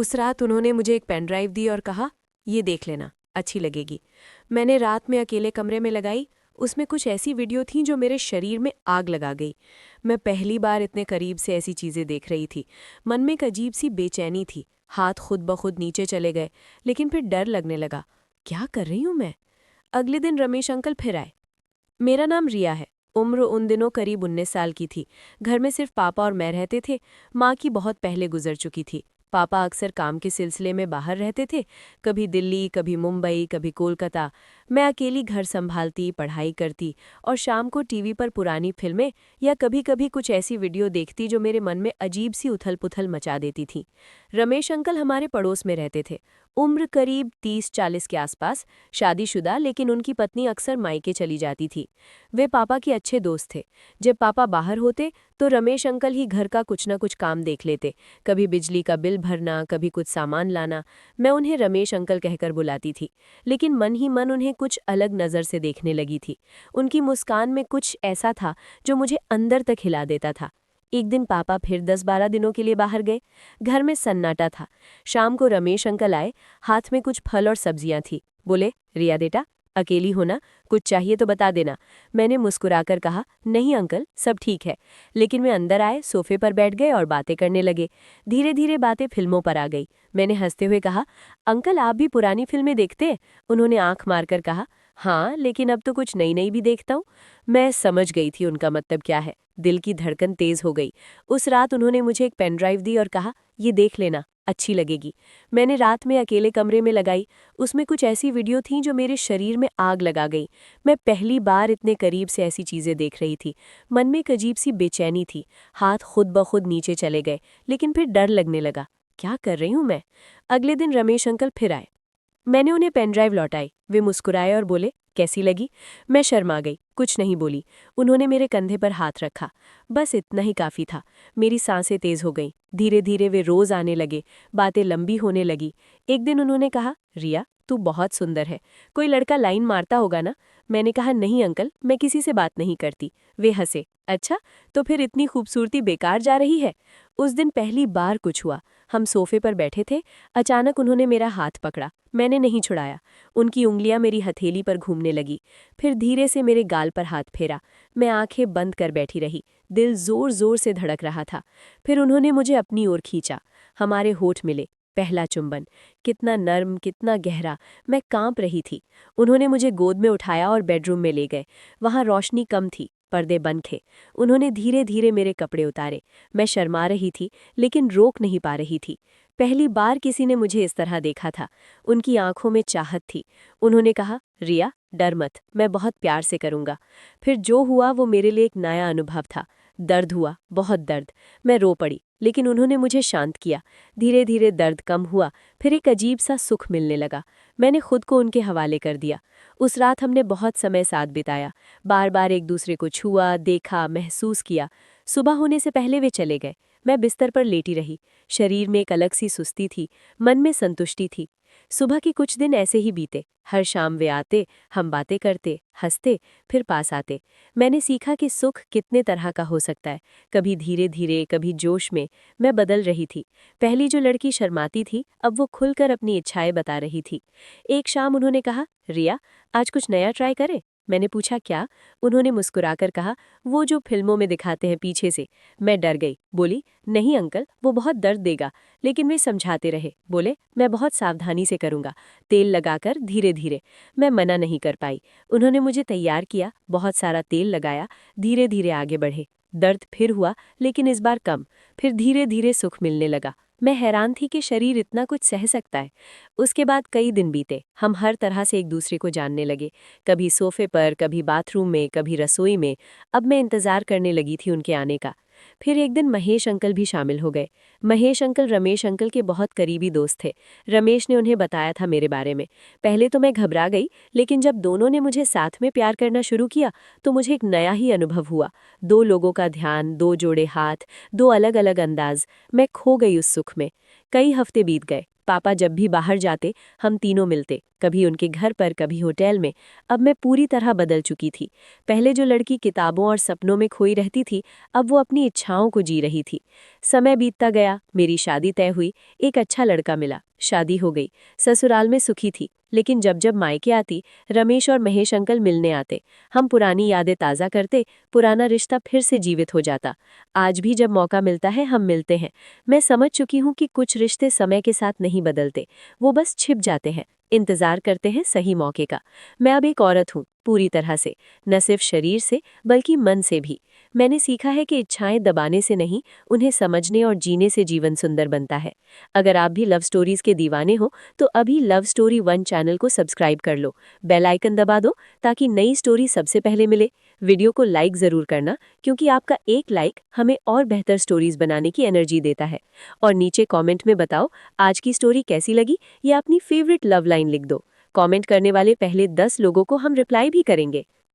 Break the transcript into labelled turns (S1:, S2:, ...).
S1: उस रात उन्होंने मुझे एक पेन ड्राइव दी और कहा, ये देख लेना, अच्छी लगेगी। मैंने रात में अकेले कमरे में लगाई। उसमें कुछ ऐसी वीडियो थीं जो मेरे शरीर में आग लगा गई। मैं पहली बार इतने करीब से ऐसी चीज़ें देख रही थी। मन में एक अजीब सी बेचैनी थी। हाथ खुद ब खुद नीचे चले गए, लेकिन फिर डर लगने लगा। क्या कर रही हूँ मैं? अगले दिन रमेश अंकल फिर आए। मेरा नाम रिया है। उम्र उन दिनों करीब 19 साल की थी। घर में सिर्फ पापा और मैं रहते थे। माँ की बहुत पहले गुजर चुकी थी। पापा अक्सर काम के सिलसिले में बाहर रहते थे, कभी दिल्ली, कभी मुंबई, कभी कोलकाता। मैं अकेली घर संभालती, पढ़ाई करती और शाम को टीवी पर पुरानी फिल्में या कभी कभी कुछ ऐसी वीडियो देखती जो मेरे मन में अजीब सी उथल पुथल मचा देती थी। रमेश अंकल हमारे पड़ोस में रहते थे। उम्र करीब 30-40 के आसपास, शादीशुदा, लेकिन उनकी पत्नी अक्सर मायके चली जाती थी। वे पापा के अच्छे दोस्त थे। जब पापा बाहर होते तो रमेश अंकल ही घर का कुछ न कुछ काम देख लेते। कभी बिजली का बिल भरना, कभी कुछ सामान लाना। मैं उन्हें रमेश अंकल कहकर बुलाती थी, लेकिन मन ही मन उन्हें कुछ अलग नज़र से देखने लगी थी। उनकी मुस्कान में कुछ ऐसा था जो मुझे अंदर तक हिला देता था। एक दिन पापा फिर 10-12 दिनों के लिए बाहर गए। घर में सन्नाटा था। शाम को रमेश अंकल आए। हाथ में कुछ फल और सब्जियां थी। बोले, रिया बेटा, अकेली हो ना? कुछ चाहिए तो बता देना। मैंने मुस्कुराकर कहा, नहीं अंकल, सब ठीक है। लेकिन वे अंदर आए, सोफे पर बैठ गए और बातें करने लगे। धीरे धीरे बातें फिल्मों पर आ गई। मैंने हंसते हुए कहा, अंकल आप भी पुरानी फिल्में देखते हैं? उन्होंने आंख मारकर कहा, हाँ, लेकिन अब तो कुछ नई नई भी देखता हूँ। मैं समझ गई थी उनका मतलब क्या है। दिल की धड़कन तेज हो गई। उस रात उन्होंने मुझे एक पेन ड्राइव दी और कहा, ये देख लेना, अच्छी लगेगी। मैंने रात में अकेले कमरे में लगाई। उसमें कुछ ऐसी वीडियो थीं जो मेरे शरीर में आग लगा गई। मैं पहली बार इतने करीब से ऐसी चीज़ें देख रही थी। मन में एक अजीब सी बेचैनी थी। हाथ खुद ब खुद नीचे चले गए, लेकिन फिर डर लगने लगा। क्या कर रही हूँ मैं? अगले दिन रमेश अंकल फिर आए। मैंने उन्हें पेन ड्राइव लौटाई। वे मुस्कुराए और बोले, कैसी लगी? मैं शर्मा गई, कुछ नहीं बोली। उन्होंने मेरे कंधे पर हाथ रखा। बस इतना ही काफ़ी था। मेरी सांसें तेज हो गईं। धीरे धीरे वे रोज़ आने लगे। बातें लंबी होने लगी। एक दिन उन्होंने कहा, रिया, तू बहुत सुंदर है। कोई लड़का लाइन मारता होगा ना? मैंने कहा, नहीं अंकल, मैं किसी से बात नहीं करती। वे हंसे, अच्छा, तो फिर इतनी खूबसूरती बेकार जा रही है? उस दिन पहली बार कुछ हुआ। हम सोफे पर बैठे थे। अचानक उन्होंने मेरा हाथ पकड़ा। मैंने नहीं छुड़ाया। उनकी उंगलियां मेरी हथेली पर घूमने लगी। फिर धीरे से मेरे गाल पर हाथ फेरा। मैं आंखें बंद कर बैठी रही। दिल जोर जोर से धड़क रहा था। फिर उन्होंने मुझे अपनी ओर खींचा। हमारे होठ मिले। पहला चुंबन, कितना नर्म, कितना गहरा। मैं कांप रही थी। उन्होंने मुझे गोद में उठाया और बेडरूम में ले गए। वहां रोशनी कम थी, पर्दे बंद थे। उन्होंने धीरे धीरे मेरे कपड़े उतारे। मैं शर्मा रही थी, लेकिन रोक नहीं पा रही थी। पहली बार किसी ने मुझे इस तरह देखा था। उनकी आंखों में चाहत थी। उन्होंने कहा, रिया, डर मत, मैं बहुत प्यार से करूंगा। फिर जो हुआ वो मेरे लिए एक नया अनुभव था। दर्द हुआ, बहुत दर्द। मैं रो पड़ी, लेकिन उन्होंने मुझे शांत किया। धीरे धीरे दर्द कम हुआ। फिर एक अजीब सा सुख मिलने लगा। मैंने खुद को उनके हवाले कर दिया। उस रात हमने बहुत समय साथ बिताया। बार बार एक दूसरे को छुआ, देखा, महसूस किया। सुबह होने से पहले वे चले गए। मैं बिस्तर पर लेटी रही। शरीर में एक अलग सी सुस्ती थी, मन में संतुष्टि थी। सुबह के कुछ दिन ऐसे ही बीते। हर शाम वे आते, हम बातें करते, हंसते, फिर पास आते। मैंने सीखा कि सुख कितने तरह का हो सकता है, कभी धीरे धीरे, कभी जोश में। मैं बदल रही थी। पहली जो लड़की शर्माती थी, अब वो खुलकर अपनी इच्छाएं बता रही थी। एक शाम उन्होंने कहा, रिया, आज कुछ नया ट्राई करें? मैंने पूछा, क्या? उन्होंने मुस्कुराकर कहा, वो जो फिल्मों में दिखाते हैं पीछे से। मैं डर गई, बोली, नहीं अंकल, वो बहुत दर्द देगा। लेकिन वे समझाते रहे, बोले, मैं बहुत सावधानी से करूंगा, तेल लगाकर धीरे धीरे। मैं मना नहीं कर पाई। उन्होंने मुझे तैयार किया, बहुत सारा तेल लगाया, धीरे धीरे आगे बढ़े। दर्द फिर हुआ, लेकिन इस बार कम। फिर धीरे धीरे सुख मिलने लगा। मैं हैरान थी कि शरीर इतना कुछ सह सकता है। उसके बाद कई दिन बीते। हम हर तरह से एक दूसरे को जानने लगे, कभी सोफे पर, कभी बाथरूम में, कभी रसोई में। अब मैं इंतजार करने लगी थी उनके आने का। फिर एक दिन महेश अंकल भी शामिल हो गए। महेश अंकल रमेश अंकल के बहुत करीबी दोस्त थे। रमेश ने उन्हें बताया था मेरे बारे में। पहले तो मैं घबरा गई, लेकिन जब दोनों ने मुझे साथ में प्यार करना शुरू किया तो मुझे एक नया ही अनुभव हुआ। दो लोगों का ध्यान, दो जोड़े हाथ, दो अलग अलग अंदाज। मैं खो गई उस सुख में। कई हफ्ते बीत गए। पापा जब भी बाहर जाते हम तीनों मिलते, कभी उनके घर पर, कभी होटल में। अब मैं पूरी तरह बदल चुकी थी। पहले जो लड़की किताबों और सपनों में खोई रहती थी, अब वो अपनी इच्छाओं को जी रही थी। समय बीतता गया, मेरी शादी तय हुई, एक अच्छा लड़का मिला, शादी हो गई। ससुराल में सुखी थी, लेकिन जब जब मायके आती, रमेश और महेश अंकल मिलने आते। हम पुरानी यादें ताज़ा करते, पुराना रिश्ता फिर से जीवित हो जाता। आज भी जब मौका मिलता है हम मिलते हैं। मैं समझ चुकी हूँ कि कुछ रिश्ते समय के साथ नहीं बदलते, वो बस छिप जाते हैं, इंतजार करते हैं सही मौके का। मैं अब एक औरत हूँ, पूरी तरह से, न सिर्फ शरीर से बल्कि मन से भी। मैंने सीखा है कि इच्छाएं दबाने से नहीं, उन्हें समझने और जीने से जीवन सुंदर बनता है। अगर आप भी लव स्टोरीज के दीवाने हो तो अभी लव स्टोरी 1 चैनल को सब्सक्राइब कर लो, बेल आइकन दबा दो ताकि नई स्टोरी सबसे पहले मिले। वीडियो को लाइक ज़रूर करना, क्योंकि आपका एक लाइक हमें और बेहतर स्टोरीज बनाने की एनर्जी देता है। और नीचे कमेंट में बताओ आज की स्टोरी कैसी लगी, या अपनी फेवरेट लव लाइन लिख दो। कमेंट करने वाले पहले 10 लोगों को हम रिप्लाई भी करेंगे।